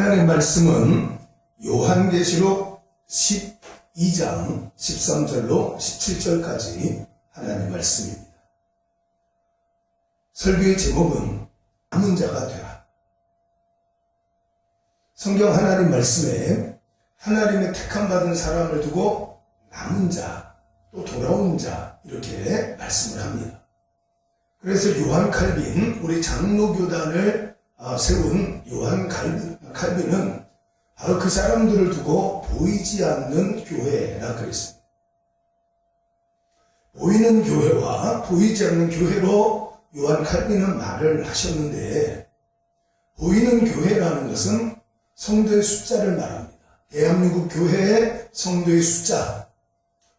하나님의 말씀은 요한계시록 12장 13절로 17절까지 하나님의 말씀입니다. 설교의 제목은 남은 자가 되라. 성경 하나님 말씀에 하나님의 택함받은 사람을 두고 남은 자, 또 돌아온 자 이렇게 말씀을 합니다. 그래서 요한 칼빈, 우리 장로교단을 세운 요한 칼빈은 바로 그 사람들을 두고 보이지 않는 교회라 그랬습니다. 보이는 교회와 보이지 않는 교회로 요한 칼빈은 말을 하셨는데, 보이는 교회라는 것은 성도의 숫자를 말합니다. 대한민국 교회의 성도의 숫자,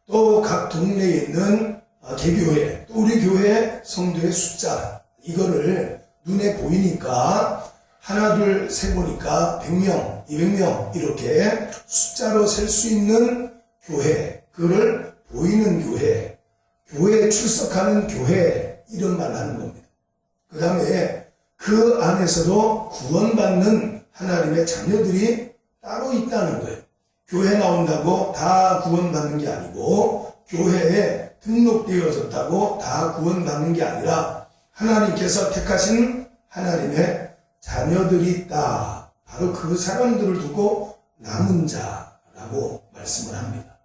또 각 동네에 있는 개교회, 또 우리 교회의 성도의 숫자, 이거를 눈에 보이니까 하나 둘 세 보니까 100명, 200명 이렇게 숫자로 셀 수 있는 교회, 그를 보이는 교회, 교회에 출석하는 교회 이런 말을 하는 겁니다. 그 다음에 그 안에서도 구원받는 하나님의 자녀들이 따로 있다는 거예요. 교회 나온다고 다 구원받는 게 아니고, 교회에 등록되어졌다고 다 구원받는 게 아니라 하나님께서 택하신 하나님의 자녀들이 있다. 바로 그 사람들을 두고 남은 자라고 말씀을 합니다.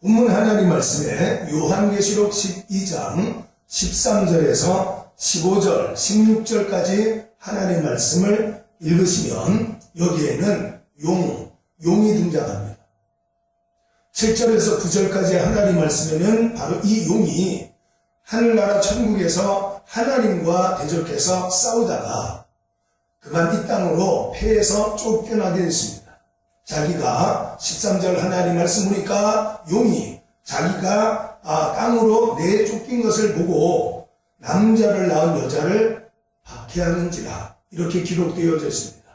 본문 하나님 말씀에 요한계시록 12장 13절에서 15절, 16절까지 하나님의 말씀을 읽으시면 여기에는 용이 등장합니다. 7절에서 9절까지 하나님 말씀에는 바로 이 용이 하늘나라 천국에서 하나님과 대적해서 싸우다가 그만 이 땅으로 패해서 쫓겨나게 됐습니다. 자기가 13절 하나님 말씀 보니까 용이 자기가 땅으로 내쫓긴 것을 보고 남자를 낳은 여자를 박해하는지라 이렇게 기록되어져 있습니다.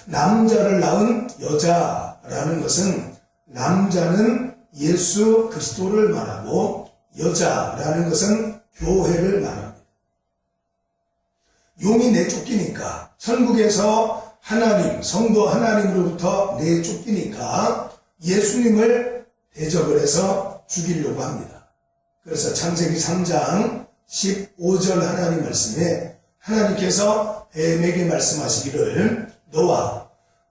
남자를 낳은 여자라는 것은 남자는 예수 그리스도를 말하고 여자라는 것은 교회를 말합니다. 용이 내쫓기니까 천국에서 하나님, 성도 하나님으로부터 내쫓기니까 예수님을 대적을 해서 죽이려고 합니다. 그래서 창세기 3장 15절 하나님 말씀에 하나님께서 뱀에게 말씀하시기를 너와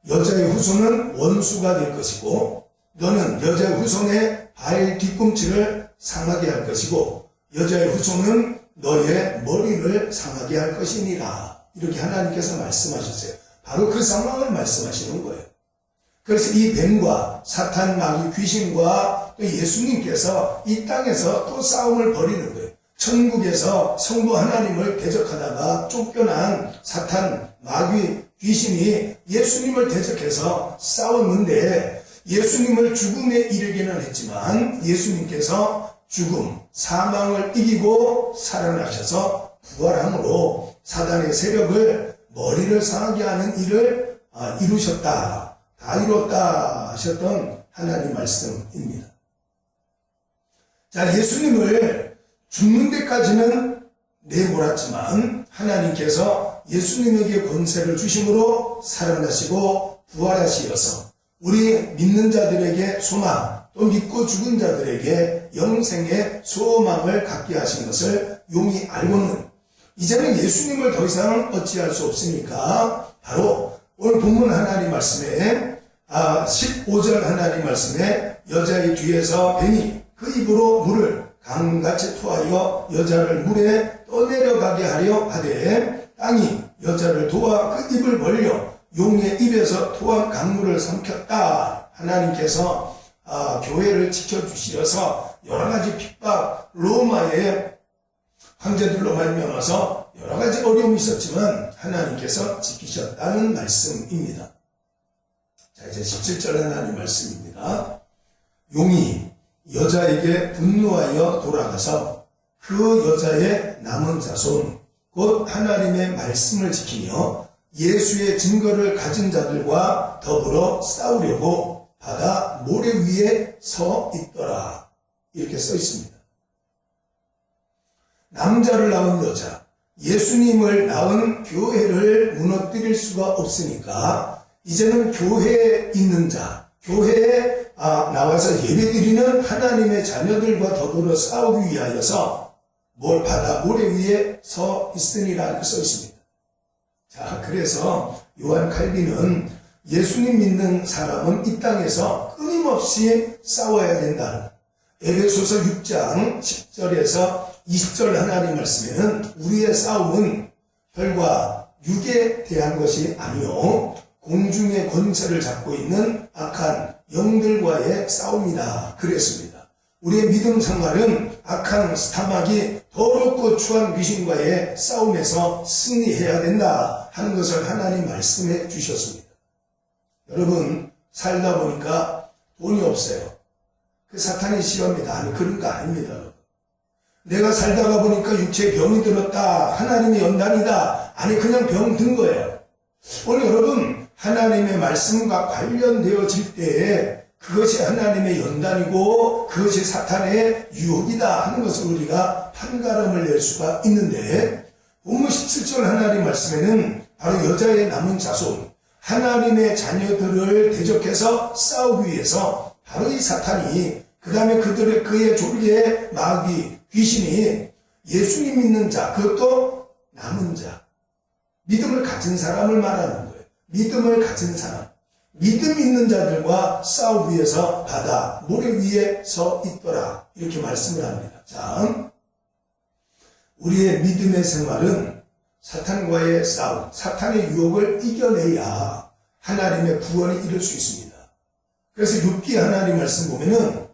여자의 후손은 원수가 될 것이고 너는 여자의 후손의 발 뒤꿈치를 상하게 할 것이고 여자의 후손은 너의 머리를 상하게 할 것이니라. 이렇게 하나님께서 말씀하셨어요. 바로 그 상황을 말씀하시는 거예요. 그래서 이 뱀과 사탄, 마귀, 귀신과 또 예수님께서 이 땅에서 또 싸움을 벌이는 거예요. 천국에서 성도 하나님을 대적하다가 쫓겨난 사탄, 마귀, 귀신이 예수님을 대적해서 싸웠는데 예수님을 죽음에 이르기는 했지만 예수님께서 죽음, 사망을 이기고 살아나셔서 부활함으로 사단의 세력을 머리를 상하게 하는 일을 이루셨다, 다 이뤘다 하셨던 하나님 말씀입니다. 자, 예수님을 죽는 데까지는 내몰았지만 하나님께서 예수님에게 권세를 주심으로 살아나시고 부활하시어서 우리 믿는 자들에게 소망, 또 믿고 죽은 자들에게 영생의 소망을 갖게 하신 것을 용이 알고는 이제는 예수님을 더 이상 어찌할 수 없으니까 바로 오늘 본문 하나님 말씀에 15절 하나님 말씀에 여자의 뒤에서 뱀이 그 입으로 물을 강같이 토하여 여자를 물에 떠내려가게 하려 하되 땅이 여자를 도와 그 입을 벌려 용의 입에서 토한 강물을 삼켰다. 하나님께서 교회를 지켜주시어서 여러가지 핍박, 로마의 황제들로 말미암아서 여러가지 어려움이 있었지만 하나님께서 지키셨다는 말씀입니다. 자, 이제 17절 하나님 말씀입니다. 용이 여자에게 분노하여 돌아가서 그 여자의 남은 자손 곧 하나님의 말씀을 지키며 예수의 증거를 가진 자들과 더불어 싸우려고 바다 모래 위에 서 있더라. 이렇게 써 있습니다. 남자를 낳은 여자, 예수님을 낳은 교회를 무너뜨릴 수가 없으니까 이제는 교회에 있는 자, 교회에 나와서 예배드리는 하나님의 자녀들과 더불어 싸우기 위하여서 뭘 바다 모래 위에 서 있으니라 이렇게 써 있습니다. 자, 그래서 요한 칼빈은 예수님 믿는 사람은 이 땅에서 끊임없이 싸워야 된다는 에베소서 6장 10절에서 20절 하나님 말씀에는 우리의 싸움은 혈과 육에 대한 것이 아니요 공중의 권세를 잡고 있는 악한 영들과의 싸움이다 그랬습니다. 우리의 믿음 생활은 악한 스타막이 더럽고 추한 귀신과의 싸움에서 승리해야 된다 하는 것을 하나님 말씀해 주셨습니다. 여러분 살다 보니까 돈이 없어요. 그 사탄의 시험이다. 아니 그런 거 아닙니다. 여러분. 내가 살다가 보니까 육체에 병이 들었다. 하나님의 연단이다. 아니 그냥 병 든 거예요. 오늘 여러분 하나님의 말씀과 관련되어질 때에 그것이 하나님의 연단이고 그것이 사탄의 유혹이다 하는 것을 우리가 판가름을 낼 수가 있는데 본문 17절 하나님 말씀에는 바로 여자의 남은 자손 하나님의 자녀들을 대적해서 싸우기 위해서 바로 이 사탄이 그 다음에 그의 졸개의 마귀 귀신이 예수님 믿는 자 그것도 남은 자 믿음을 가진 사람을 말하는 거예요. 믿음을 가진 사람 믿음 있는 자들과 싸우기 위해서 바다 모래 위에 서 있더라 이렇게 말씀을 합니다. 자, 우리의 믿음의 생활은 사탄과의 싸움, 사탄의 유혹을 이겨내야 하나님의 구원에 이를 수 있습니다. 그래서 욥기 하나님 말씀 보면은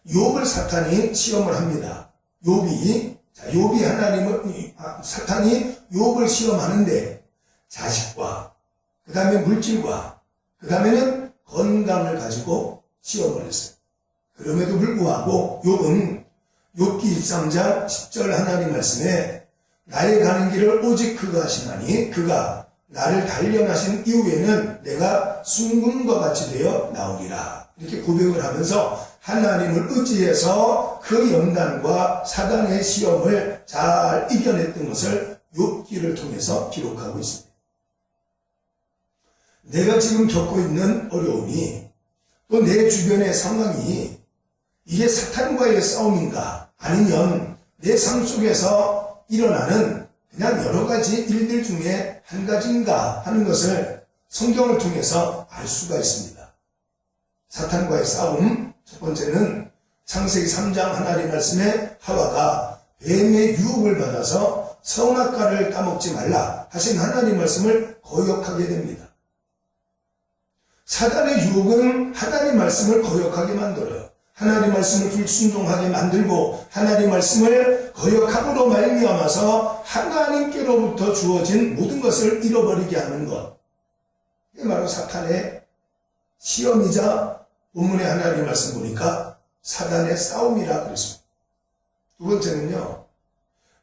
욥을 사탄이 시험을 합니다. 욥이 하나님을 사탄이 욥을 시험하는데 자식과 그 다음에 물질과 그 다음에는 건강을 가지고 시험을 했어요. 그럼에도 불구하고 욥은 욥기 23장 10절 하나님 말씀에 나의 가는 길을 오직 그가 하시나니 그가 나를 단련하신 이후에는 내가 순금과 같이 되어 나오리라 이렇게 고백을 하면서 하나님을 의지해서 그 연단과 사단의 시험을 잘 이겨냈던 것을 욥기를 통해서 기록하고 있습니다. 내가 지금 겪고 있는 어려움이 또 내 주변의 상황이 이게 사탄과의 싸움인가 아니면 내 삶 속에서 일어나는 그냥 여러 가지 일들 중에 한 가지인가 하는 것을 성경을 통해서 알 수가 있습니다. 사탄과의 싸움 첫 번째는 창세기 3장 하나님 말씀에 하와가 뱀의 유혹을 받아서 선악과를 따먹지 말라 하신 하나님 말씀을 거역하게 됩니다. 사단의 유혹은 하나님 말씀을 거역하게 만들어요. 하나님 말씀을 불순종하게 만들고 하나님 말씀을 거역함으로 말미암아서 하나님께로부터 주어진 모든 것을 잃어버리게 하는 것. 이게 바로 사탄의 시험이자 본문의 하나님 말씀 보니까 사단의 싸움이라 그랬습니다. 두 번째는요.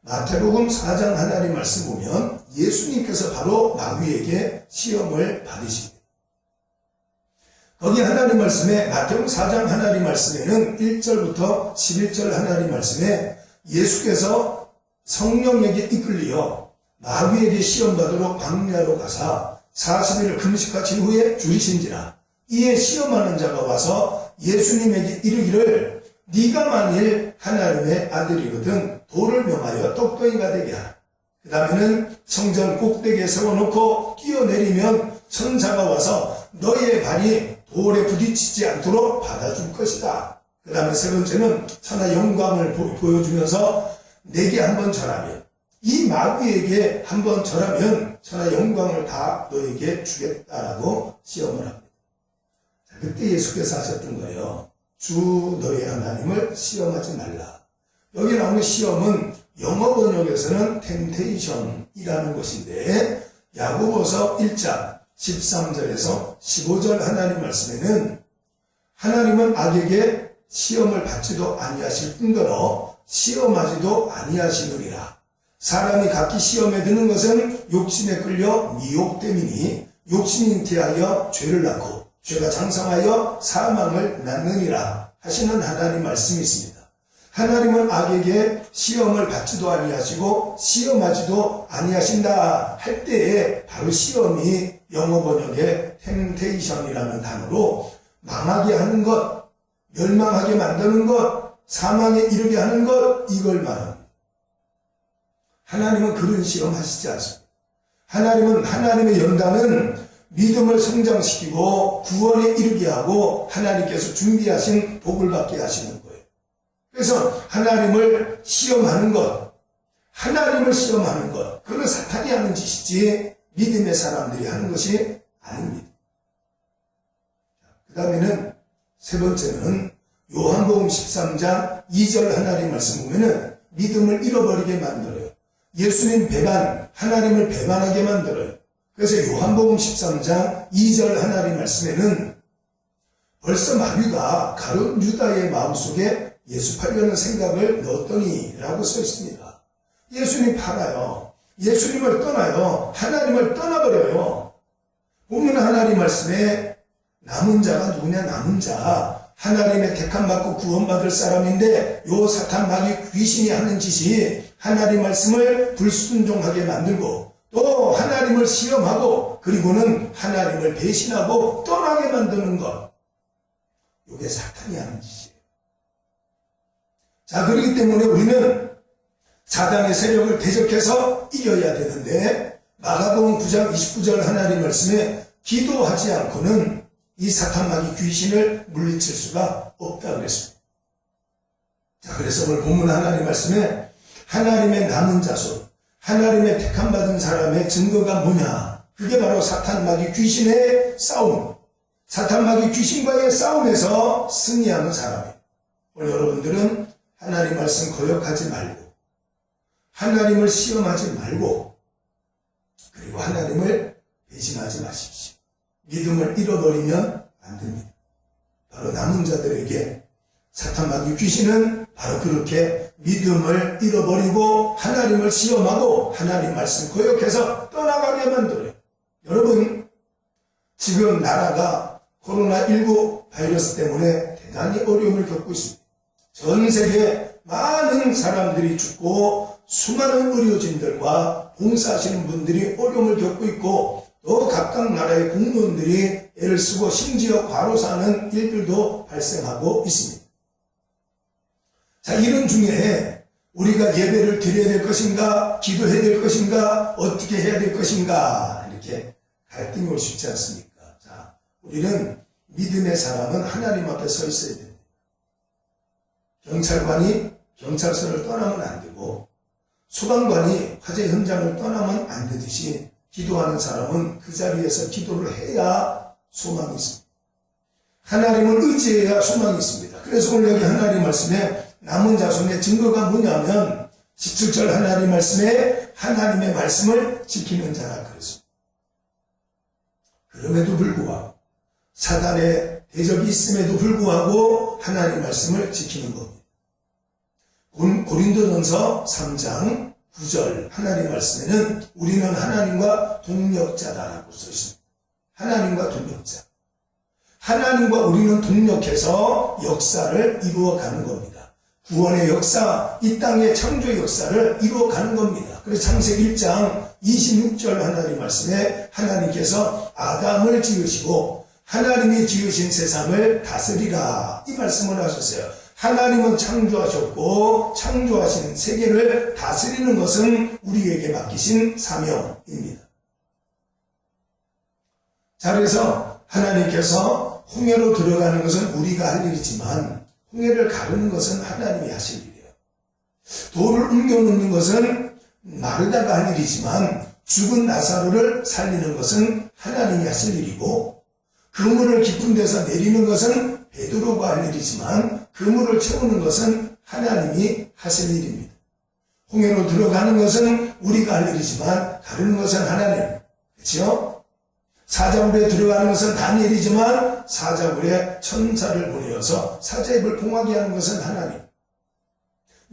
마태복음 4장 하나님 말씀 보면 예수님께서 바로 마귀에게 시험을 받으십니다. 거기 하나님 말씀에 마태복음 4장 하나님 말씀에는 1절부터 11절 하나님 말씀에 예수께서 성령에게 이끌리어 마귀에게 시험받으러 광야로 가사 40일을 금식하신 후에 줄이신지라 이에 시험하는 자가 와서 예수님에게 이르기를 네가 만일 하나님의 아들이거든 돌을 명하여 떡덩이가 되게 하라. 그 다음에는 성전 꼭대기에 세워놓고 뛰어내리면 천사가 와서 너희의 발이 돌에 부딪히지 않도록 받아줄 것이다. 그 다음에 세 번째는 천하 영광을 보여주면서 내게 한번 절하면 이 마귀에게 한번 절하면 천하 영광을 다 너에게 주겠다라고 시험을 합니다. 자, 그때 예수께서 하셨던 거예요. 주 너의 하나님을 시험하지 말라. 여기 나오는 시험은 영어 번역에서는 템테이션이라는 것인데 야고보서 1장 13절에서 15절 하나님 말씀에는 하나님은 악에게 시험을 받지도 아니하실 뿐더러 시험하지도 아니하시느니라. 사람이 각기 시험에 드는 것은 욕심에 끌려 미혹됨이니 욕심이 잉태하여 죄를 낳고 죄가 장성하여 사망을 낳느니라 하시는 하나님 말씀이 있습니다. 하나님은 악에게 시험을 받지도 아니하시고 시험하지도 아니하신다 할 때에 바로 시험이 영어 번역의 템테이션이라는 단어로 망하게 하는 것, 멸망하게 만드는 것, 사망에 이르게 하는 것, 이걸 말합니다. 하나님은 그런 시험 하시지 않습니다. 하나님은 하나님의 연단은 믿음을 성장시키고 구원에 이르게 하고 하나님께서 준비하신 복을 받게 하시는 거예요. 그래서 하나님을 시험하는 것, 그건 사탄이 하는 짓이지 믿음의 사람들이 하는 것이 아닙니다. 그 다음에는 세 번째는 요한복음 13장 2절 하나님 말씀 보면은 믿음을 잃어버리게 만들어요. 예수님 배반, 하나님을 배반하게 만들어요. 그래서 요한복음 13장 2절 하나님 말씀에는 벌써 마귀가 가룟 유다의 마음속에 예수 팔려는 생각을 넣었더니 라고 써 있습니다. 예수님 팔아요. 예수님을 떠나요. 하나님을 떠나버려요. 보면 하나님 말씀에 남은 자가 누구냐? 남은 자. 하나님의 택함 받고 구원받을 사람인데 요 사탄 마귀 귀신이 하는 짓이 하나님 말씀을 불순종하게 만들고 또 하나님을 시험하고 그리고는 하나님을 배신하고 떠나게 만드는 것. 이게 사탄이 하는 짓이에요. 자, 그렇기 때문에 우리는 사단의 세력을 대적해서 이겨야 되는데 마가복음 9장 29절 하나님 말씀에 기도하지 않고는 이 사탄 마귀 귀신을 물리칠 수가 없다 그랬습니다. 자, 그래서 오늘 본문 하나님 말씀에 하나님의 남은 자손, 하나님의 택함 받은 사람의 증거가 뭐냐? 그게 바로 사탄 마귀 귀신의 싸움, 사탄 마귀 귀신과의 싸움에서 승리하는 사람이에요. 오늘 여러분들은 하나님 말씀 거역하지 말고 하나님을 시험하지 말고 그리고 하나님을 배신하지 마십시오. 믿음을 잃어버리면 안 됩니다. 바로 남은 자들에게 사탄 마귀 귀신은 바로 그렇게 믿음을 잃어버리고 하나님을 시험하고 하나님 말씀 거역해서 떠나가게 만들어요. 여러분, 지금 나라가 코로나19 바이러스 때문에 대단히 어려움을 겪고 있습니다. 전 세계 많은 사람들이 죽고 수많은 의료진들과 봉사하시는 분들이 어려움을 겪고 있고 또 각각 나라의 공무원들이 애를 쓰고 심지어 과로사하는 일들도 발생하고 있습니다. 자, 이런 중에 우리가 예배를 드려야 될 것인가, 기도해야 될 것인가, 어떻게 해야 될 것인가 이렇게 갈등이 올 수 있지 않습니까? 자, 우리는 믿음의 사람은 하나님 앞에 서 있어야 됩니다. 경찰관이 경찰서를 떠나면 안 되고 소방관이 화재 현장을 떠나면 안 되듯이 기도하는 사람은 그 자리에서 기도를 해야 소망이 있습니다. 하나님을 의지해야 소망이 있습니다. 그래서 오늘 여기 하나님 말씀에 남은 자손의 증거가 뭐냐면 17절 하나님 말씀에 하나님의 말씀을 지키는 자라 그랬습니다. 그럼에도 불구하고 사단의 대적이 있음에도 불구하고 하나님 말씀을 지키는 겁니다. 고린도전서 3장 9절 하나님 말씀에는 우리는 하나님과 동력자다라고 써 있습니다. 하나님과 동력자. 하나님과 우리는 동력해서 역사를 이루어가는 겁니다. 구원의 역사, 이 땅의 창조의 역사를 이루어가는 겁니다. 그래서 창세기 1장 26절 하나님 말씀에 하나님께서 아담을 지으시고 하나님이 지으신 세상을 다스리라 이 말씀을 하셨어요. 하나님은 창조하셨고 창조하신 세계를 다스리는 것은 우리에게 맡기신 사명입니다. 자, 그래서 하나님께서 홍해로 들어가는 것은 우리가 할 일이지만 홍해를 가르는 것은 하나님이 하실 일이에요. 돌을 옮겨놓는 것은 마르다가 할 일이지만 죽은 나사로를 살리는 것은 하나님이 하실 일이고 그물을 깊은 데서 내리는 것은 베드로가 할 일이지만 그물을 채우는 것은 하나님이 하실 일입니다. 홍해로 들어가는 것은 우리가 할 일이지만 가르는 것은 하나님. 그렇죠? 사자굴에 들어가는 것은 다니엘이지만 사자굴에 천사를 보내어서 사자입을 봉하게 하는 것은 하나님.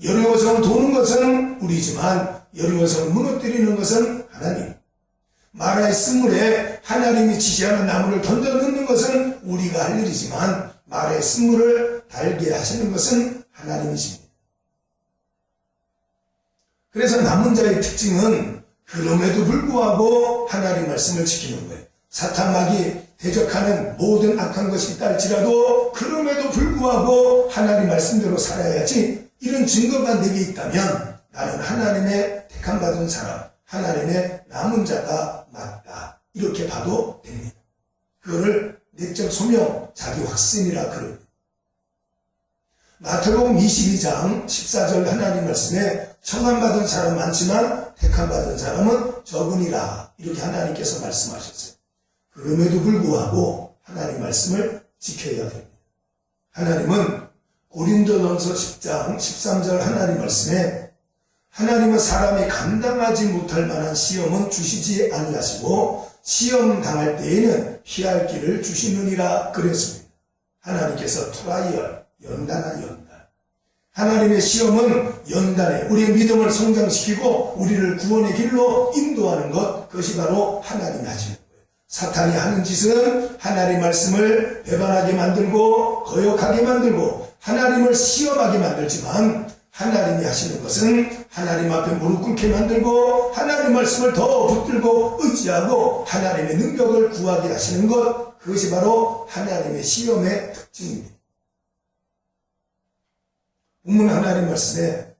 여리고성을 도는 것은 우리지만 여리고성을 무너뜨리는 것은 하나님. 마라의 쓴물에 하나님이 지시하는 나무를 던져 넣는 것은 우리가 할 일이지만 마라의 쓴물을 달게 하시는 것은 하나님이십니다. 그래서 남은 자의 특징은 그럼에도 불구하고 하나님 말씀을 지키는 거예요. 사탄 마귀 대적하는 모든 악한 것이 있다 할지라도 그럼에도 불구하고 하나님 말씀대로 살아야지, 이런 증거가 내게 있다면 나는 하나님의 택함 받은 사람, 하나님의 남은 자가 맞다, 이렇게 봐도 됩니다. 그거를 내적 소명, 자기 확신이라 그럽니다. 마태복음 22장 14절 하나님 말씀에 청함받은 사람 많지만 택함받은 사람은 적으니라, 이렇게 하나님께서 말씀하셨어요. 그럼에도 불구하고 하나님 말씀을 지켜야 됩니다. 하나님은 고린도전서 10장 13절 하나님 말씀에 하나님은 사람이 감당하지 못할 만한 시험은 주시지 아니하시고 시험 당할 때에는 피할 길을 주시느니라 그랬습니다. 하나님께서 트라이얼, 연단한 연단. 하나님의 시험은 연단에 우리의 믿음을 성장시키고 우리를 구원의 길로 인도하는 것, 그것이 바로 하나님이 하시는 거예요. 사탄이 하는 짓은 하나님 말씀을 배반하게 만들고 거역하게 만들고 하나님을 시험하게 만들지만, 하나님이 하시는 것은 하나님 앞에 무릎 꿇게 만들고 하나님 말씀을 더 붙들고 의지하고 하나님의 능력을 구하게 하시는 것, 그것이 바로 하나님의 시험의 특징입니다. 본문 하나님 말씀에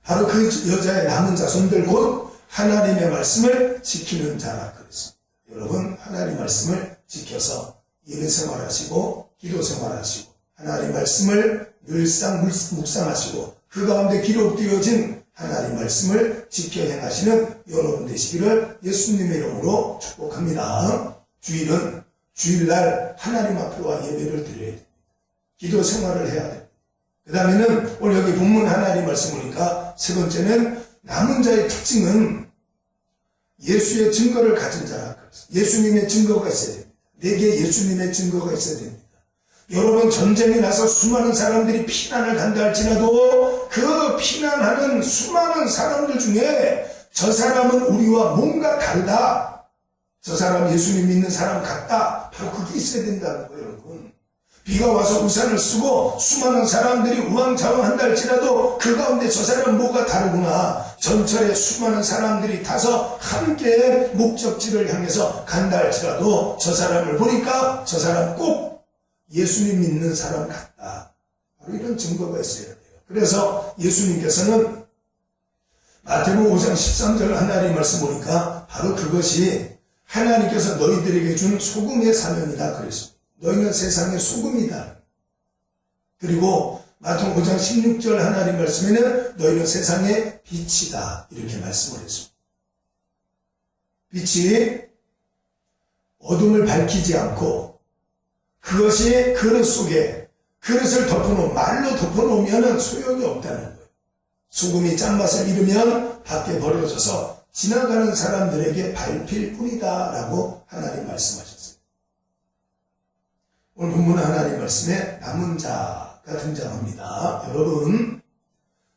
바로 그 여자의 남은 자손들 곧 하나님의 말씀을 지키는 자라 그랬습니다. 여러분, 하나님 말씀을 지켜서 예배 생활하시고 기도 생활하시고 하나님 말씀을 늘상 묵상하시고 그 가운데 기록되어진 하나님 말씀을 지켜 행하시는 여러분 되시기를 예수님의 이름으로 축복합니다. 주일은 주일날 하나님 앞에 와 예배를 드려야 됩니다. 기도 생활을 해야 됩니다. 그 다음에는 오늘 여기 본문 하나님 말씀 보니까 세 번째는 남은 자의 특징은 예수의 증거를 가진 자라 그랬어요. 예수님의 증거가 있어야 됩니다. 내게 예수님의 증거가 있어야 됩니다. 여러분, 전쟁에 나서 수많은 사람들이 피난을 간다 할지라도 그 피난하는 수많은 사람들 중에 저 사람은 우리와 뭔가 다르다, 저 사람 예수님 믿는 사람 같다, 바로 그게 있어야 된다는 거예요. 여러분, 비가 와서 우산을 쓰고 수많은 사람들이 우왕좌왕한다 할지라도 그 가운데 저 사람 뭐가 다르구나, 전철에 수많은 사람들이 타서 함께 목적지를 향해서 간다 할지라도 저 사람을 보니까 저 사람 꼭 예수님 믿는 사람 같다, 바로 이런 증거가 있어야 돼요. 그래서 예수님께서는 마태복음 5장 13절 하나님 말씀 보니까 바로 그것이 하나님께서 너희들에게 준 소금의 사명이다 그랬습니다. 너희는 세상의 소금이다. 그리고 마태복음 5장 16절 하나님 말씀에는 너희는 세상의 빛이다, 이렇게 말씀을 했습니다. 빛이 어둠을 밝히지 않고 그것이 그릇 속에 그릇을 덮어놓으면, 말로 덮어놓으면 소용이 없다는 거예요. 소금이 짠맛을 잃으면 밖에 버려져서 지나가는 사람들에게 밟힐 뿐이다 라고 하나님 말씀하셨어요. 오늘 본문 하나님 말씀에 남은 자가 등장합니다. 여러분,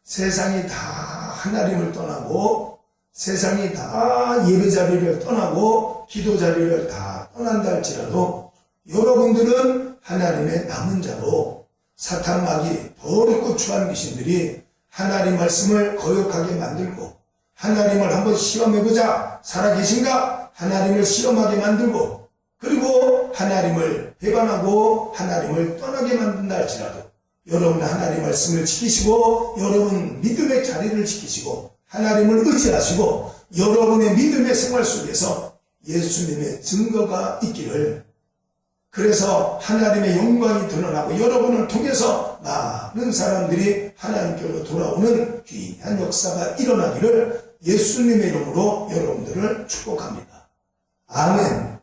세상이 다 하나님을 떠나고 세상이 다 예배 자리를 떠나고 기도 자리를 다 떠난다 할지라도 여러분들은 하나님의 남은 자로 사탄 마귀 더럽고 추한 귀신들이 하나님 말씀을 거역하게 만들고 하나님을 한번 시험해보자, 살아계신가? 하나님을 시험하게 만들고 그리고 하나님을 배반하고 하나님을 떠나게 만든다 할지라도 여러분 하나님 말씀을 지키시고 여러분 믿음의 자리를 지키시고 하나님을 의지하시고 여러분의 믿음의 생활 속에서 예수님의 증거가 있기를, 그래서 하나님의 영광이 드러나고 여러분을 통해서 많은 사람들이 하나님께로 돌아오는 귀한 역사가 일어나기를 예수님의 이름으로 여러분들을 축복합니다. 아멘.